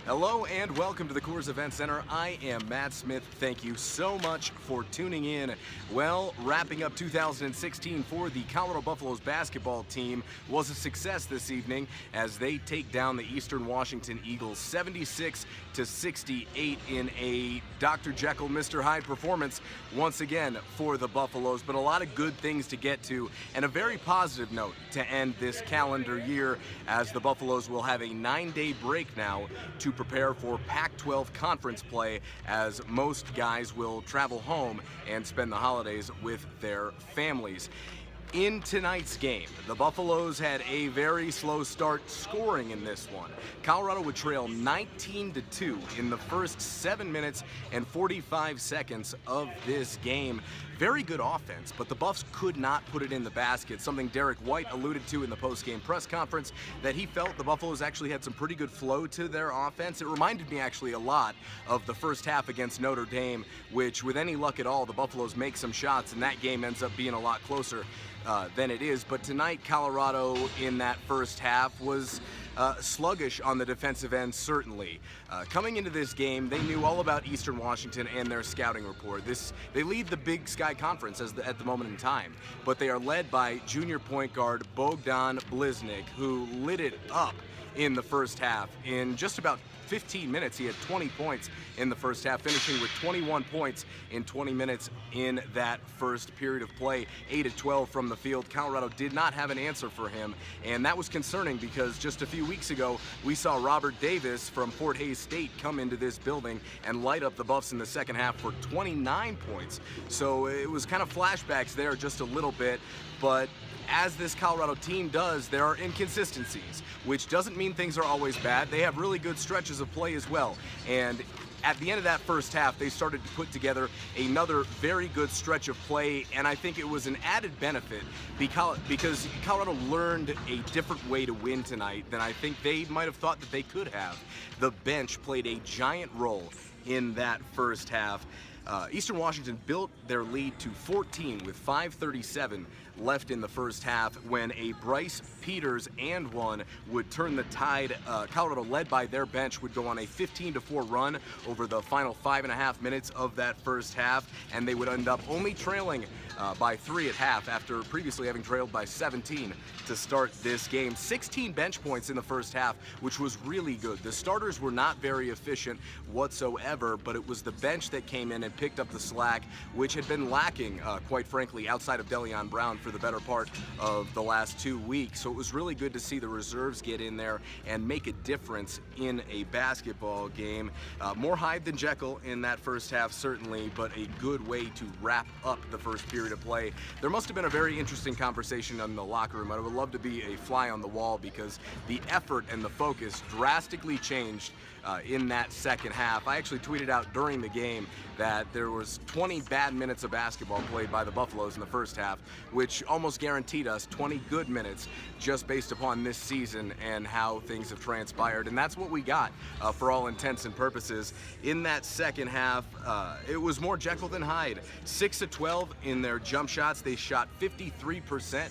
Hello and welcome to the Coors Event Center. I am Matt Smith. Thank you so much for tuning in. Well, wrapping up 2016 for the Colorado Buffaloes basketball team was a success this evening as they take down the Eastern Washington Eagles 76-68 in a Dr. Jekyll, Mr. Hyde performance once again for the Buffaloes. But a lot of good things to get to and a very positive note to end this calendar year as the Buffaloes will have a 9-day break now to prepare for Pac-12 Conference play as most guys will travel home and spend the holidays with their families. In tonight's game, the Buffaloes had a very slow start scoring in this one. Colorado would trail 19-2 in the first 7 minutes and 45 seconds of this game. Very good offense, but the Buffs could not put it in the basket, something Derrick White alluded to in the post-game press conference, that he felt the Buffaloes actually had some pretty good flow to their offense. It reminded me actually a lot of the first half against Notre Dame, which with any luck at all, the Buffaloes make some shots and that game ends up being a lot closer than it is. But tonight, Colorado in that first half was sluggish on the defensive end, certainly. Coming into this game, they knew all about Eastern Washington and their scouting report. They lead the Big Sky Conference at the moment in time, but they are led by junior point guard Bogdan Bliznyuk, who lit it up in the first half. In just about 15 minutes, he had 20 points in the first half, finishing with 21 points in 20 minutes in that first period of play. 8 of 12 from the field. Colorado did not have an answer for him, and that was concerning because just a few weeks ago, we saw Robert Davis from Fort Hays State come into this building and light up the Buffs in the second half for 29 points. So it was kind of flashbacks there just a little bit, but as this Colorado team does, there are inconsistencies, which doesn't mean things are always bad. They have really good stretches of play as well. And at the end of that first half, they started to put together another very good stretch of play, and I think it was an added benefit because Colorado learned a different way to win tonight than I think they might have thought that they could have. The bench played a giant role in that first half. Eastern Washington built their lead to 14 with 5:37 left in the first half when a Bryce Peters and one would turn the tide. Colorado, led by their bench, would go on a 15-4 run over the final 5.5 minutes of that first half, and they would end up only trailing by 3 at half after previously having trailed by 17 to start this game. 16 bench points in the first half, which was really good. The starters were not very efficient whatsoever, but it was the bench that came in and picked up the slack, which had been lacking, quite frankly, outside of Delion Brown for the better part of the last 2 weeks. So it was really good to see the reserves get in there and make a difference in a basketball game. More Hyde than Jekyll in that first half, certainly, but a good way to wrap up the first period of play. There must have been a very interesting conversation in the locker room. I would love to be a fly on the wall because the effort and the focus drastically changed in that second half. I actually tweeted out during the game that there was 20 bad minutes of basketball played by the Buffaloes in the first half, which almost guaranteed us 20 good minutes just based upon this season and how things have transpired. And that's what we got for all intents and purposes. In that second half, it was more Jekyll than Hyde. 6 of 12 in their jump shots. They shot 53%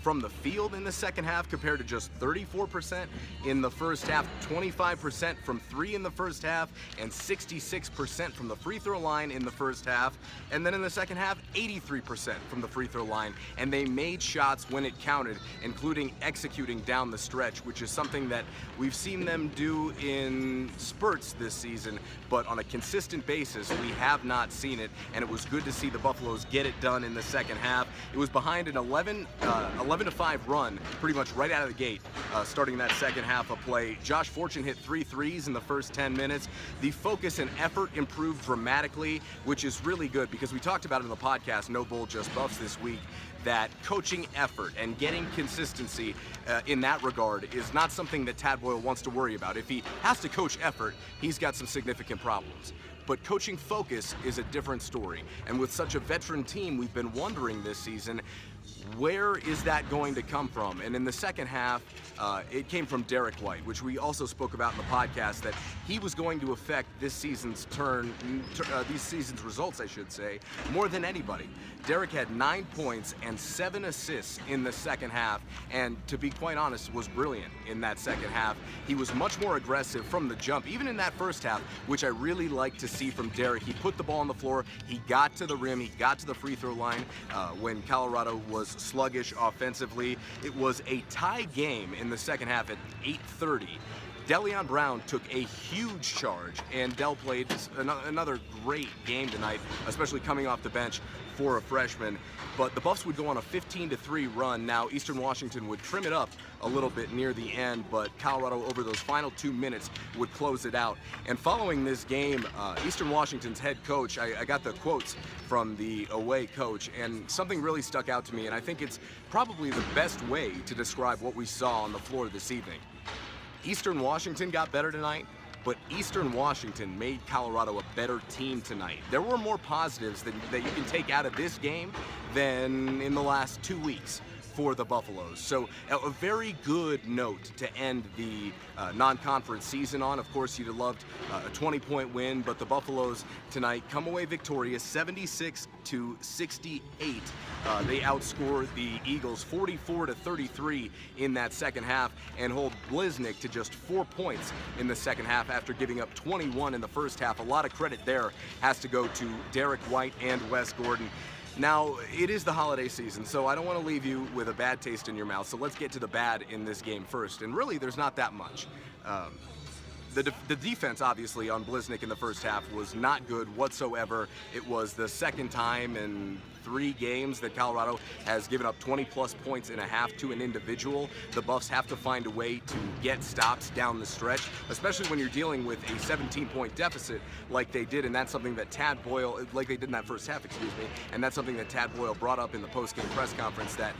from the field in the second half compared to just 34% in the first half. 25% from 3 in the first half and 66% from the free throw line in the first half. And then in the second half, 83% from the free throw line. And they made shots when it counted, including executing down the stretch, which is something that we've seen them do in spurts this season, but on a consistent basis, we have not seen it. And it was good to see the Buffaloes get it done in the second half. It was behind an 11-5 run pretty much right out of the gate, starting that second half of play. Josh Fortune hit 3 threes in the first 10 minutes. The focus and effort improved dramatically, which is really good because we talked about it in the podcast, No Bull, Just Buffs, this week, that coaching effort and getting consistency in that regard is not something that Tad Boyle wants to worry about. If he has to coach effort, he's got some significant problems. But coaching focus is a different story. And with such a veteran team, we've been wondering this season, Where is that going to come from? And in the second half, it came from Derrick White, which we also spoke about in the podcast, that he was going to affect this season's these season's results, I should say, more than anybody. Derrick had 9 points and 7 assists in the second half, and to be quite honest, was brilliant in that second half. He was much more aggressive from the jump, even in that first half, which I really like to see from Derrick. He put the ball on the floor, he got to the rim, he got to the free throw line when Colorado was sluggish offensively. It was a tie game in the second half at 8:30. Delion Brown took a huge charge, and Dell played another great game tonight, especially coming off the bench for a freshman. But the Buffs would go on a 15-3 run. Now, Eastern Washington would trim it up a little bit near the end, but Colorado, over those final 2 minutes, would close it out. And following this game, Eastern Washington's head coach, I got the quotes from the away coach, and something really stuck out to me, and I think it's probably the best way to describe what we saw on the floor this evening. Eastern Washington got better tonight, but Eastern Washington made Colorado a better team tonight. There were more positives that you can take out of this game than in the last 2 weeks for the Buffaloes. So a very good note to end the non-conference season on. Of course, you'd have loved a 20-point win, but the Buffaloes tonight come away victorious 76-68. They outscored the Eagles 44-33 in that second half and hold Bliznyuk to just 4 points in the second half after giving up 21 in the first half. A lot of credit there has to go to Derrick White and Wes Gordon. Now, it is the holiday season, so I don't want to leave you with a bad taste in your mouth, so let's get to the bad in this game first. And really, there's not that much. The defense, obviously, on Bliznyuk in the first half was not good whatsoever. It was the second time in 3 games that Colorado has given up 20-plus points in a half to an individual. The Buffs have to find a way to get stops down the stretch, especially when you're dealing with a 17-point deficit like they did, and that's something that Tad Boyle, like they did in that first half, and that's something that Tad Boyle brought up in the postgame press conference, that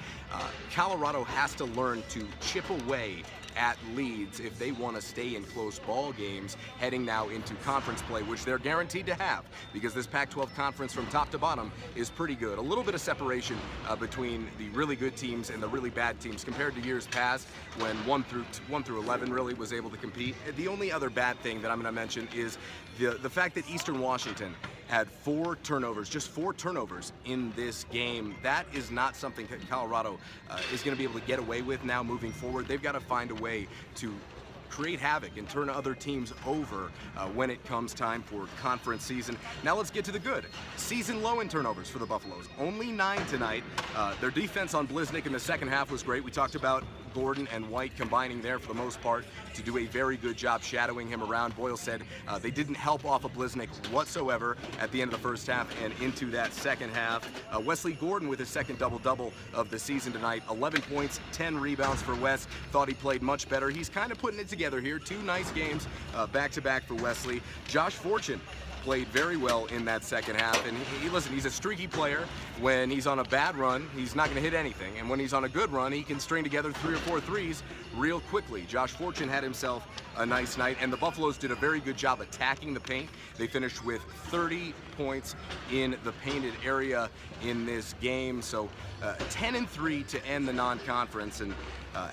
Colorado has to learn to chip away at leads if they want to stay in close ball games heading now into conference play, which they're guaranteed to have, because this Pac-12 Conference from top to bottom is pretty good. A little bit of separation between the really good teams and the really bad teams compared to years past when 1 through 11 really was able to compete. The only other bad thing that I'm going to mention is the fact that Eastern Washington had 4 turnovers, just 4 turnovers in this game. That is not something that Colorado is going to be able to get away with now moving forward. They've got to find a way to create havoc and turn other teams over when it comes time for conference season. Now let's get to the good. Season low in turnovers for the Buffaloes. Only 9 tonight. Their defense on Bliznyuk in the second half was great. We talked about Gordon and White combining there for the most part to do a very good job shadowing him around. Boyle said they didn't help off of Bliznyuk whatsoever at the end of the first half and into that second half. Wesley Gordon with his second double-double of the season tonight. 11 points, 10 rebounds for Wes. Thought he played much better. He's kind of putting it together here. 2 nice games back-to-back for Wesley. Josh Fortune played very well in that second half, and listen, he's a streaky player. When he's on a bad run, he's not going to hit anything, and when he's on a good run, he can string together 3 or 4 threes real quickly. Josh Fortune had himself a nice night, and the Buffaloes did a very good job attacking the paint. They finished with 30 points in the painted area in this game, so 10-3 to end the non-conference. And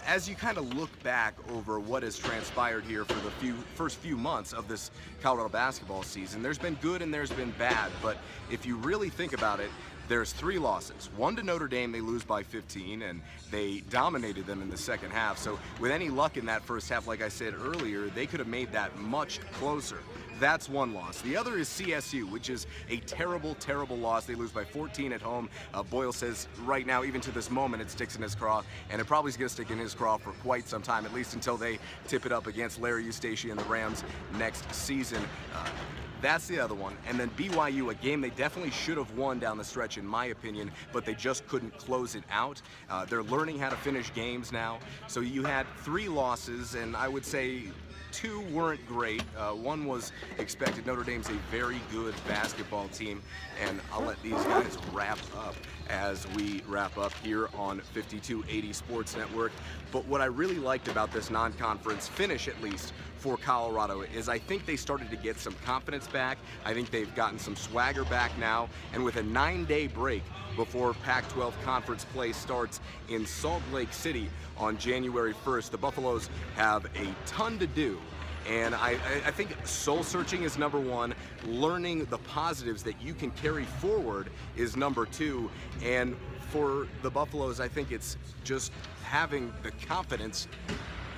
as you kind of look back over what has transpired here for the first few months of this Colorado basketball season, there's been good and there's been bad, but if you really think about it, there's 3 losses. 1 to Notre Dame, they lose by 15, and they dominated them in the second half. So with any luck in that first half, like I said earlier, they could have made that much closer. That's 1 loss. The other is CSU, which is a terrible, terrible loss. They lose by 14 at home. Boyle says right now, even to this moment, it sticks in his craw, and it probably is going to stick in his craw for quite some time, at least until they tip it up against Larry Eustace and the Rams next season. That's the other one. And then BYU, a game they definitely should have won down the stretch, in my opinion, but they just couldn't close it out. They're learning how to finish games now. So you had 3 losses, and I would say 2 weren't great. 1 was expected. Notre Dame's a very good basketball team, and I'll let these guys wrap up as we wrap up here on 5280 Sports Network. But what I really liked about this non-conference finish, at least for Colorado is I think they started to get some confidence back. I think they've gotten some swagger back now, and with a 9-day break before Pac-12 Conference play starts in Salt Lake City on January 1st, the Buffaloes have a ton to do. And I think soul searching is number one. Learning the positives that you can carry forward is number two. And for the Buffaloes, I think it's just having the confidence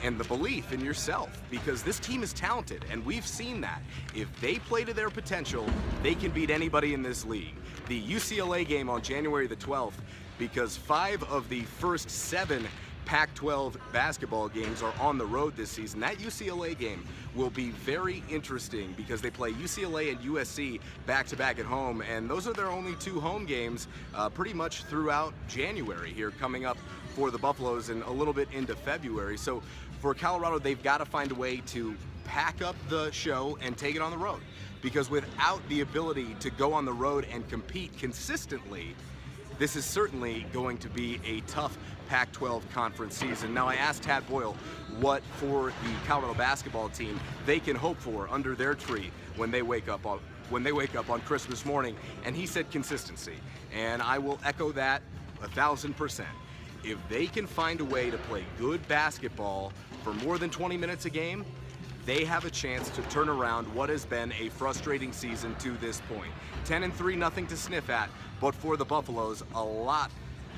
and the belief in yourself, because this team is talented, and we've seen that. If they play to their potential, they can beat anybody in this league. The UCLA game on January the 12th, because 5 of the first 7 Pac-12 basketball games are on the road this season. That UCLA game will be very interesting because they play UCLA and USC back-to-back at home, and those are their only 2 home games pretty much throughout January here coming up for the Buffaloes and a little bit into February. So for Colorado, they've got to find a way to pack up the show and take it on the road, because without the ability to go on the road and compete consistently, this is certainly going to be a tough Pac-12 conference season. Now, I asked Tad Boyle what for the Colorado basketball team they can hope for under their tree when they wake up on Christmas morning, and he said consistency. And I will echo that 1,000%. If they can find a way to play good basketball for more than 20 minutes a game, they have a chance to turn around what has been a frustrating season to this point. 10-3, nothing to sniff at, but for the Buffaloes, a lot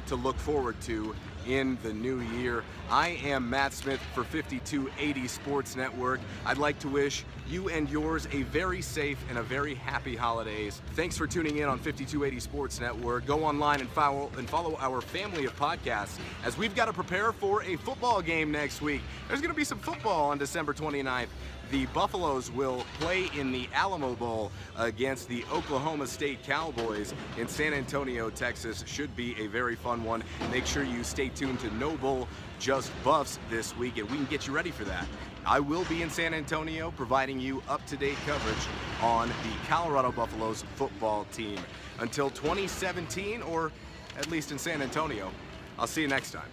to look forward to in the new year. I am Matt Smith for 5280 Sports Network. I'd like to wish you and yours a very safe and a very happy holidays. Thanks for tuning in on 5280 Sports Network. Go online and follow our family of podcasts, as we've got to prepare for a football game next week. There's going to be some football on December 29th. The Buffaloes will play in the Alamo Bowl against the Oklahoma State Cowboys in San Antonio, Texas. Should be a very fun one. Make sure you stay tuned to No Bull, Just Buffs this week, and we can get you ready for that. I will be in San Antonio providing you up-to-date coverage on the Colorado Buffaloes football team. Until 2017, or at least in San Antonio, I'll see you next time.